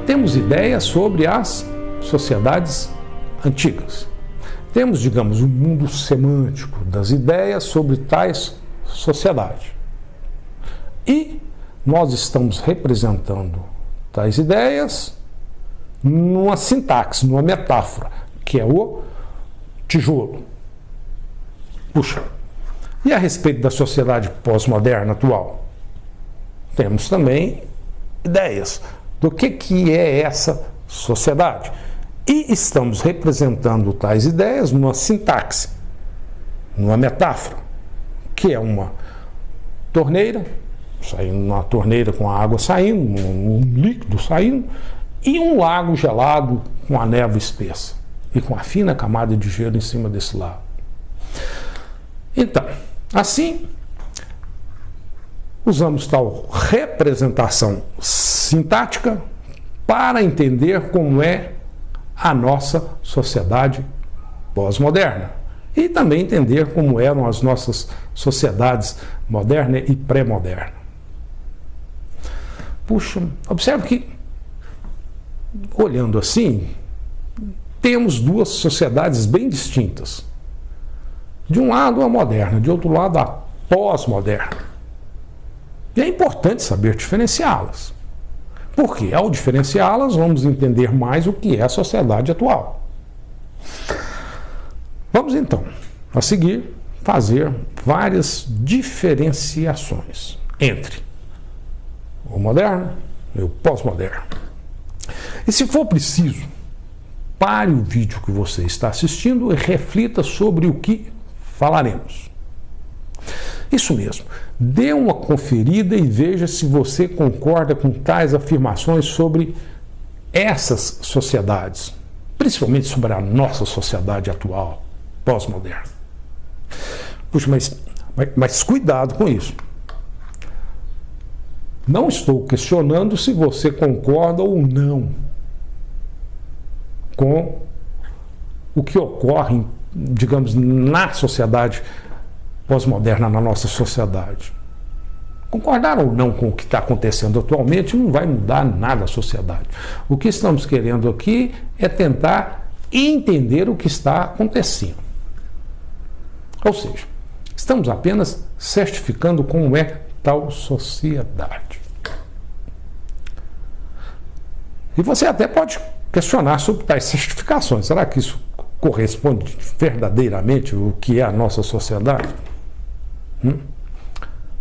temos ideias sobre as sociedades antigas. Temos, digamos, um mundo semântico das ideias sobre tais sociedades. E nós estamos representando tais ideias numa sintaxe, numa metáfora, que é o tijolo. Puxa, e a respeito da sociedade pós-moderna atual? Temos também ideias do que é essa sociedade. E estamos representando tais ideias numa sintaxe, numa metáfora, que é uma torneira, saindo uma torneira com a água saindo, um líquido saindo, e um lago gelado com a névoa espessa e com a fina camada de gelo em cima desse lago. Então, assim, usamos tal representação sintática para entender como é a nossa sociedade pós-moderna e também entender como eram as nossas sociedades moderna e pré-moderna. Puxa, observe que, olhando assim, temos duas sociedades bem distintas. De um lado a moderna, de outro lado a pós-moderna. E é importante saber diferenciá-las. Porque, ao diferenciá-las, vamos entender mais o que é a sociedade atual. Vamos, então, a seguir, fazer várias diferenciações entre o moderno e o pós-moderno. E, se for preciso, pare o vídeo que você está assistindo e reflita sobre o que falaremos. Isso mesmo. Dê uma conferida e veja se você concorda com tais afirmações sobre essas sociedades, principalmente sobre a nossa sociedade atual, pós-moderna. Puxa, mas cuidado com isso. Não estou questionando se você concorda ou não com o que ocorre, digamos, na sociedade pós-moderna, na nossa sociedade. Concordar ou não com o que está acontecendo atualmente não vai mudar nada a sociedade. O que estamos querendo aqui é tentar entender o que está acontecendo. Ou seja, estamos apenas certificando como é tal sociedade. E você até pode questionar sobre tais certificações. Será que isso corresponde verdadeiramente ao que é a nossa sociedade?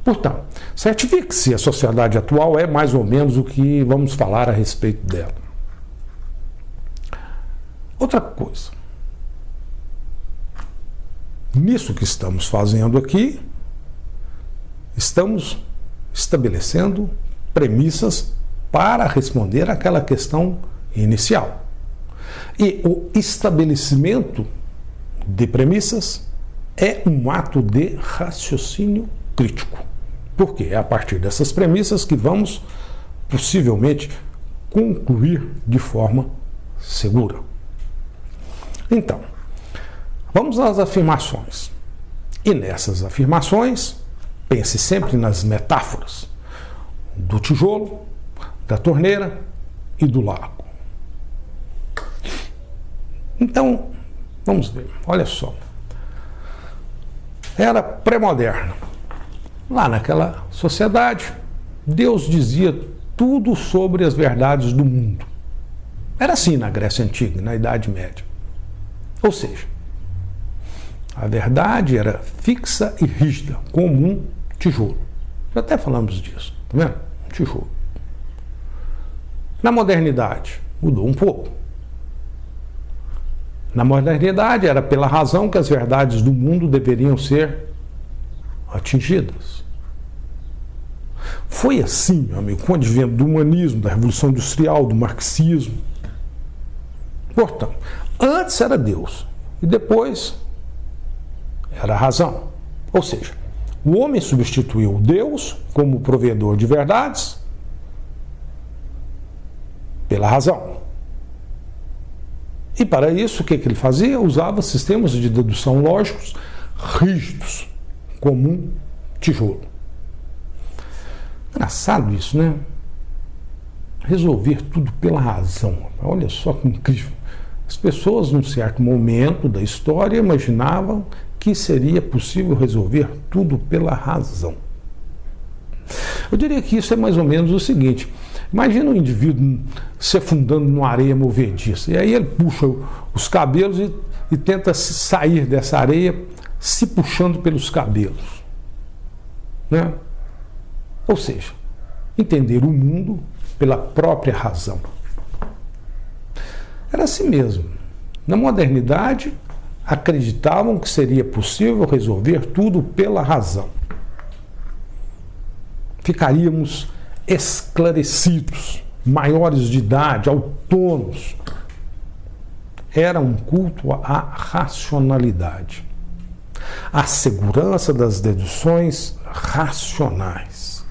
Portanto, certifique se a sociedade atual é mais ou menos o que vamos falar a respeito dela. Outra coisa. Nisso que estamos fazendo aqui, estamos estabelecendo premissas para responder àquela questão inicial. E o estabelecimento de premissas é um ato de raciocínio crítico. Porque é a partir dessas premissas que vamos, possivelmente, concluir de forma segura. Então, vamos às afirmações. E nessas afirmações, pense sempre nas metáforas do tijolo, da torneira e do lago. Então, vamos ver, olha só. Era pré-moderno. Lá naquela sociedade, Deus dizia tudo sobre as verdades do mundo. Era assim na Grécia Antiga, na Idade Média. Ou seja, a verdade era fixa e rígida, como um tijolo. Já até falamos disso, tá vendo? Um tijolo. Na modernidade, mudou um pouco. Na modernidade, era pela razão que as verdades do mundo deveriam ser atingidas. Foi assim, meu amigo, com o advento do humanismo, da Revolução Industrial, do marxismo. Portanto, antes era Deus e depois era a razão. Ou seja, o homem substituiu Deus como provedor de verdades pela razão. E para isso, o que ele fazia? Usava sistemas de dedução lógicos rígidos, como um tijolo. Engraçado isso, né? resolver tudo pela razão. Olha só que incrível. As pessoas, num certo momento da história, imaginavam que seria possível resolver tudo pela razão. Eu diria que isso é mais ou menos o seguinte: imagina um indivíduo se afundando numa areia movediça, e aí ele puxa os cabelos e tenta sair dessa areia se puxando pelos cabelos, né? Ou seja, entender o mundo pela própria razão. Era assim mesmo. Na modernidade, acreditavam que seria possível resolver tudo pela razão. Ficaríamos esclarecidos, maiores de idade, autônomos. Era um culto à racionalidade, à segurança das deduções racionais,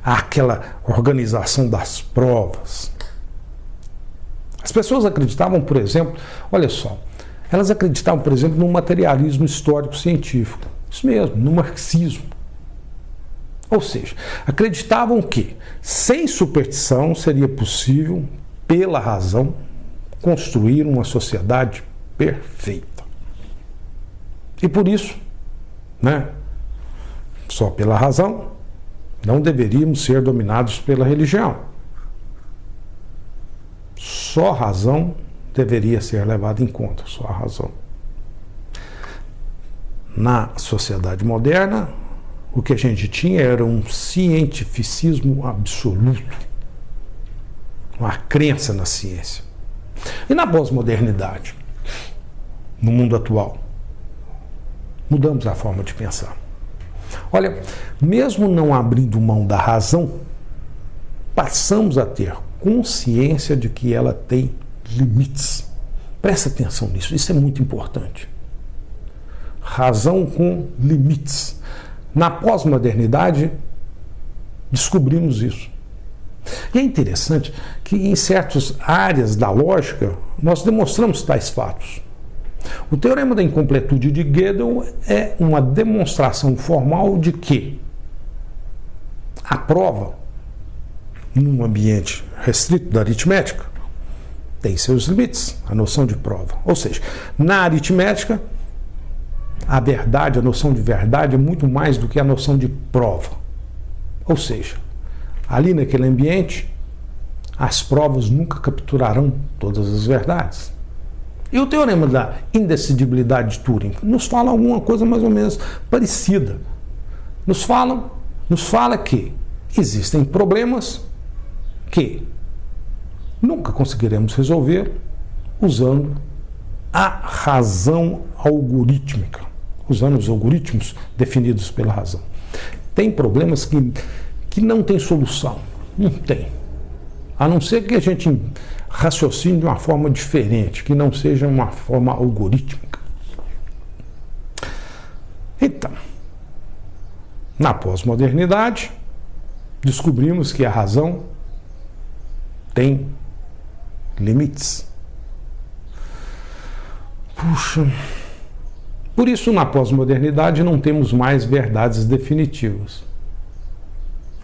àquela organização das provas. As pessoas acreditavam, por exemplo, olha só, elas acreditavam, por exemplo, no materialismo histórico-científico. Isso mesmo, no marxismo. Ou seja, acreditavam que, sem superstição, seria possível, pela razão, construir uma sociedade perfeita. E por isso, né, só pela razão, não deveríamos ser dominados pela religião. Só a razão deveria ser levada em conta, só a razão. Na sociedade moderna, o que a gente tinha era um cientificismo absoluto, uma crença na ciência. E na pós-modernidade, no mundo atual, mudamos a forma de pensar. Olha, mesmo não abrindo mão da razão, passamos a ter consciência de que ela tem limites. Presta atenção nisso, isso é muito importante. Razão com limites. Na pós-modernidade, descobrimos isso. E é interessante que em certas áreas da lógica, nós demonstramos tais fatos. O teorema da incompletude de Gödel é uma demonstração formal de que a prova, num ambiente restrito da aritmética, tem seus limites, a noção de prova. Ou seja, na aritmética, a verdade, a noção de verdade é muito mais do que a noção de prova. Ou seja, ali naquele ambiente, as provas nunca capturarão todas as verdades. E o teorema da indecidibilidade de Turing nos fala alguma coisa mais ou menos parecida. Nos fala que existem problemas que nunca conseguiremos resolver usando a razão algorítmica, usando os algoritmos definidos pela razão. Tem problemas que não tem solução, não tem. A não ser que a gente raciocine de uma forma diferente, que não seja uma forma algorítmica. Então, na pós-modernidade, descobrimos que a razão tem limites. Puxa, por isso na pós-modernidade não temos mais verdades definitivas,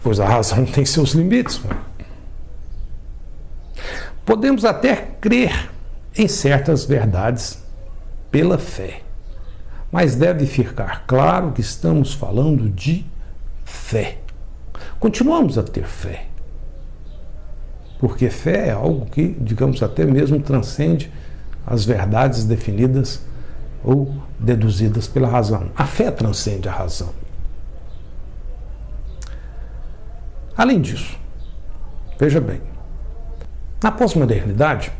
pois a razão tem seus limites. Podemos até crer em certas verdades pela fé, mas deve ficar claro que estamos falando de fé. Continuamos a ter fé, porque fé é algo que, digamos, até mesmo transcende as verdades definidas ou deduzidas pela razão. A fé transcende a razão. Além disso, veja bem, na pós-modernidade,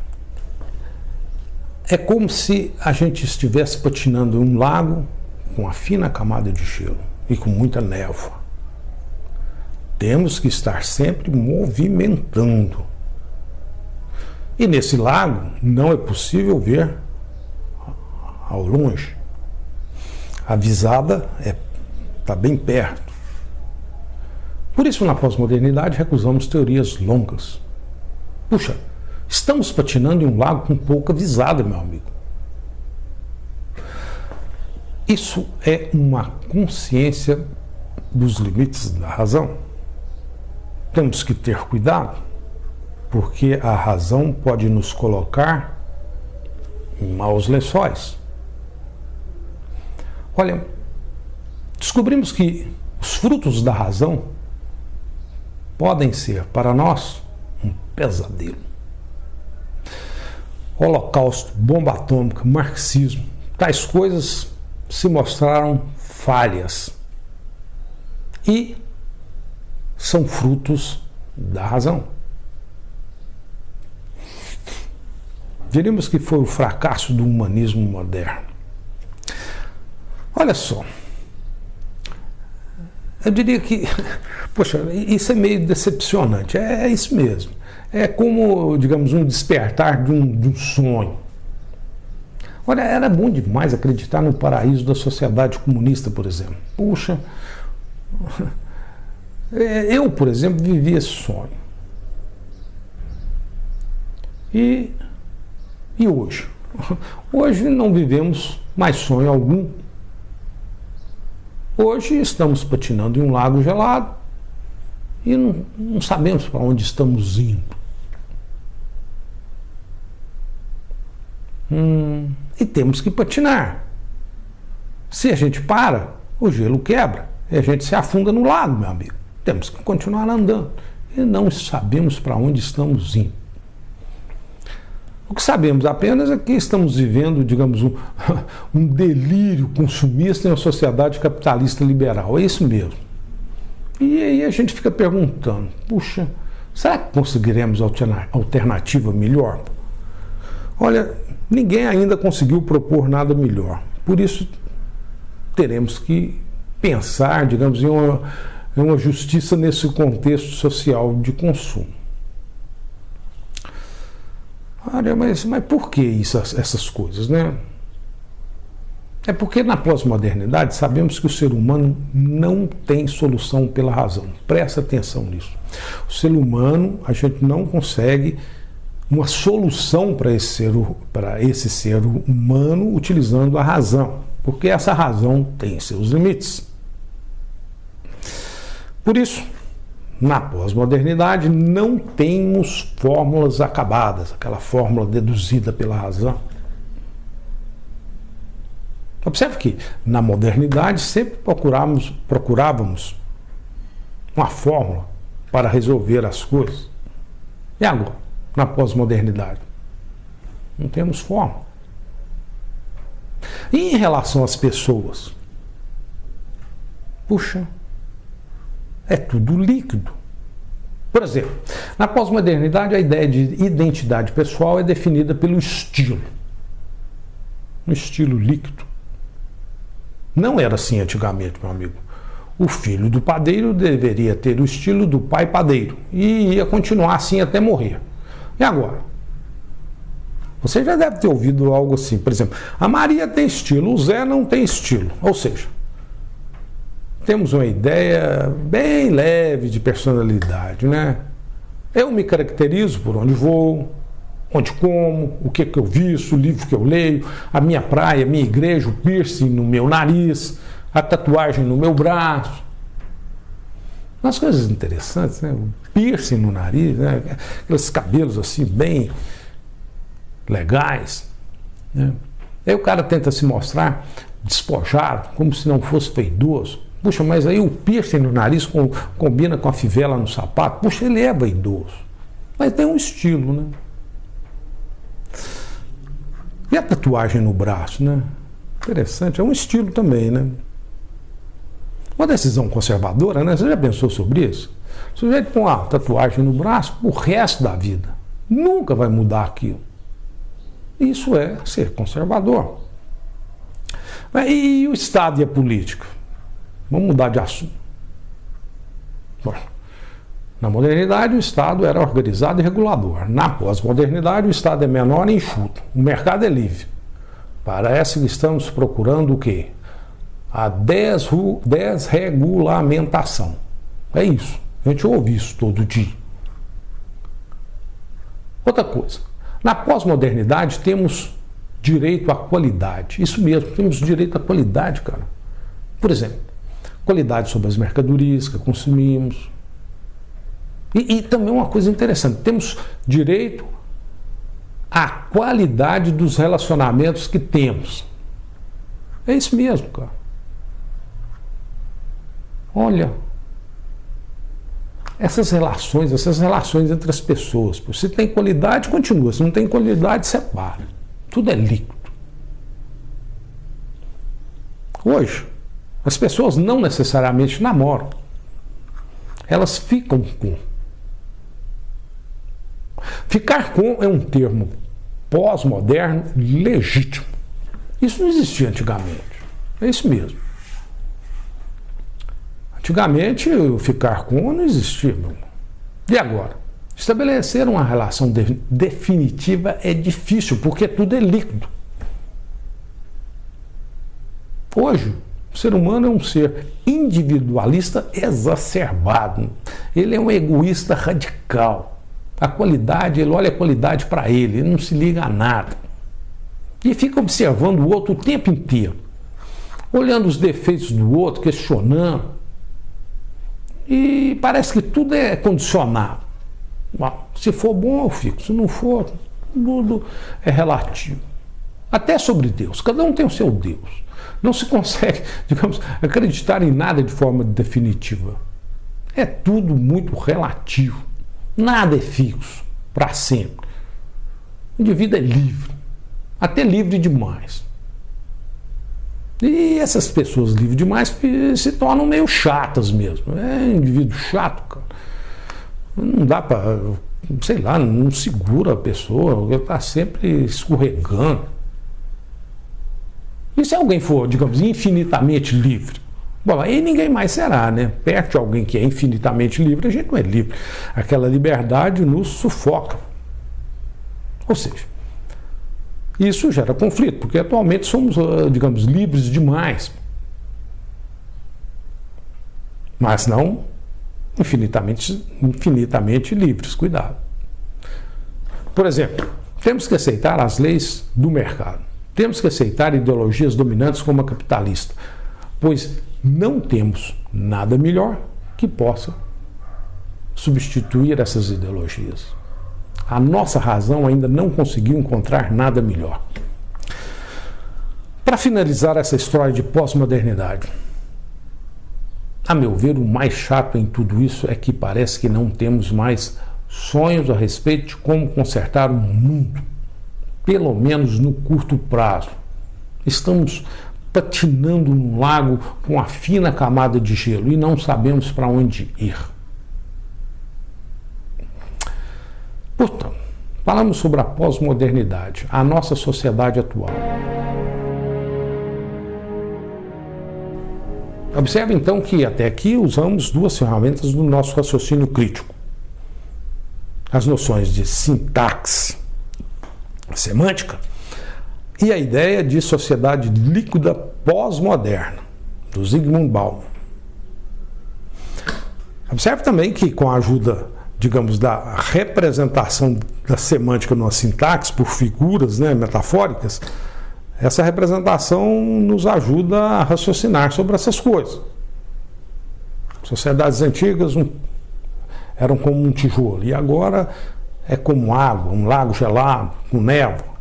é como se a gente estivesse patinando em um lago com uma fina camada de gelo e com muita névoa. Temos que estar sempre movimentando. E nesse lago não é possível ver ao longe. A visada está bem perto. Por isso, na pós-modernidade, recusamos teorias longas. Puxa, estamos patinando em um lago com pouca visada, meu amigo. Isso é uma consciência dos limites da razão. temos que ter cuidado, porque a razão pode nos colocar em maus lençóis. Olha, descobrimos que os frutos da razão podem ser para nós um pesadelo. Holocausto, bomba atômica, marxismo, tais coisas se mostraram falhas e são frutos da razão. Diríamos que foi o fracasso do humanismo moderno. Olha só, eu diria que, poxa, isso é meio decepcionante, é isso mesmo. É como, digamos, um despertar de um sonho. Olha, era bom demais acreditar no paraíso da sociedade comunista, por exemplo. Puxa, eu, por exemplo, vivi esse sonho. E hoje? Hoje não vivemos mais sonho algum. Hoje estamos patinando em um lago gelado e não sabemos para onde estamos indo. E temos que patinar. Se a gente para, o gelo quebra e a gente se afunda no lago, meu amigo. Temos que continuar andando e não sabemos para onde estamos indo. O que sabemos apenas é que estamos vivendo, digamos, um delírio consumista em uma sociedade capitalista liberal. É isso mesmo. E aí a gente fica perguntando, puxa, será que conseguiremos alternativa melhor? Olha, ninguém ainda conseguiu propor nada melhor. Por isso, teremos que pensar, digamos, em uma justiça nesse contexto social de consumo. Olha, mas por que essas coisas, né? É porque na pós-modernidade sabemos que o ser humano não tem solução pela razão. Presta atenção nisso. O ser humano, a gente não consegue uma solução para esse ser humano utilizando a razão, porque essa razão tem seus limites. Por isso, na pós-modernidade não temos fórmulas acabadas, aquela fórmula deduzida pela razão. Observe que na modernidade sempre procurávamos uma fórmula para resolver as coisas. E agora, na pós-modernidade? Não temos fórmula. E em relação às pessoas? Puxa, é tudo líquido. Por exemplo, na pós-modernidade a ideia de identidade pessoal é definida pelo estilo. Um estilo líquido. Não era assim antigamente, meu amigo. O filho do padeiro deveria ter o estilo do pai padeiro e ia continuar assim até morrer. E agora? Você já deve ter ouvido algo assim, por exemplo, a Maria tem estilo, o Zé não tem estilo. Ou seja, temos uma ideia bem leve de personalidade, né? Eu me caracterizo por onde vou, onde como, o que eu visto, o livro que eu leio, a minha praia, a minha igreja, o piercing no meu nariz, a tatuagem no meu braço. Umas coisas interessantes, né? O piercing no nariz, né? Aqueles cabelos assim bem legais, né? Aí o cara tenta se mostrar despojado, como se não fosse vaidoso. Puxa, mas aí o piercing no nariz combina com a fivela no sapato. Puxa, ele é vaidoso. Mas tem um estilo, né? E a tatuagem no braço, né? Interessante, é um estilo também, né? Uma decisão conservadora, né? Você já pensou sobre isso? O sujeito põe uma tatuagem no braço o resto da vida. Nunca vai mudar aquilo. Isso é ser conservador. E o Estado e a política? Vamos mudar de assunto. Bom, na modernidade, o Estado era organizado e regulador. Na pós-modernidade, o Estado é menor e enxuto. O mercado é livre. Parece que estamos procurando o quê? A desregulamentação. É isso. A gente ouve isso todo dia. Outra coisa. Na pós-modernidade, temos direito à qualidade. Isso mesmo, temos direito à qualidade, cara. Por exemplo, qualidade sobre as mercadorias que consumimos. E também uma coisa interessante, temos direito à qualidade dos relacionamentos que temos. É isso mesmo, cara. Olha, essas relações entre as pessoas, se tem qualidade, continua, se não tem qualidade, separa. Tudo é líquido. Hoje, as pessoas não necessariamente namoram, elas ficam com. Ficar com é um termo pós-moderno legítimo. Isso não existia antigamente. É isso mesmo. Antigamente, ficar com não existia, meu irmão. E agora? Estabelecer uma relação definitiva é difícil, porque tudo é líquido. Hoje, o ser humano é um ser individualista exacerbado. Ele é um egoísta radical. A qualidade, ele olha a qualidade para ele não se liga a nada. E fica observando o outro o tempo inteiro. Olhando os defeitos do outro, questionando. E parece que tudo é condicionado. Se for bom, eu fico. Se não for, tudo é relativo. Até sobre Deus. Cada um tem o seu Deus. Não se consegue, digamos, acreditar em nada de forma definitiva. É tudo muito relativo. Nada é fixo para sempre. O indivíduo é livre. Até livre demais. E essas pessoas livres demais se tornam meio chatas mesmo. É indivíduo chato, cara. Não dá para, sei lá, não segura a pessoa, ele está sempre escorregando. E se alguém for, digamos, infinitamente livre? Bom, aí ninguém mais será, né? Perto de alguém que é infinitamente livre, a gente não é livre. Aquela liberdade nos sufoca. Ou seja, isso gera conflito, porque atualmente somos, digamos, livres demais. Mas não infinitamente livres, cuidado. Por exemplo, temos que aceitar as leis do mercado. Temos que aceitar ideologias dominantes como a capitalista, pois não temos nada melhor que possa substituir essas ideologias. A nossa razão ainda não conseguiu encontrar nada melhor. Para finalizar essa história de pós-modernidade, a meu ver, o mais chato em tudo isso é que parece que não temos mais sonhos a respeito de como consertar o mundo, pelo menos no curto prazo. Estamos patinando num lago com uma fina camada de gelo e não sabemos para onde ir. Portanto, falamos sobre a pós-modernidade, a nossa sociedade atual. Observe então que até aqui usamos duas ferramentas do nosso raciocínio crítico. As noções de sintaxe, semântica, e a ideia de sociedade líquida pós-moderna, do Zygmunt Bauman. Observe também que com a ajuda, digamos, da representação da semântica numa sintaxe por figuras, né, metafóricas, essa representação nos ajuda a raciocinar sobre essas coisas. Sociedades antigas eram como um tijolo, e agora é como água, um lago gelado, com névoa.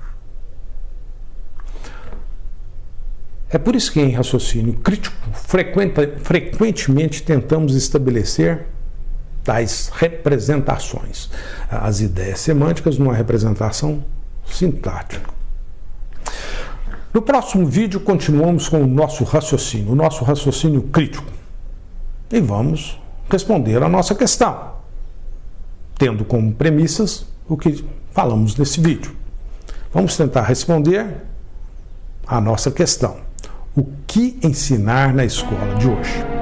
É por isso que em raciocínio crítico, frequentemente tentamos estabelecer tais representações, as ideias semânticas numa representação sintática. No próximo vídeo continuamos com o nosso raciocínio crítico, e vamos responder a nossa questão, tendo como premissas o que falamos nesse vídeo. Vamos tentar responder a nossa questão: o que ensinar na escola de hoje?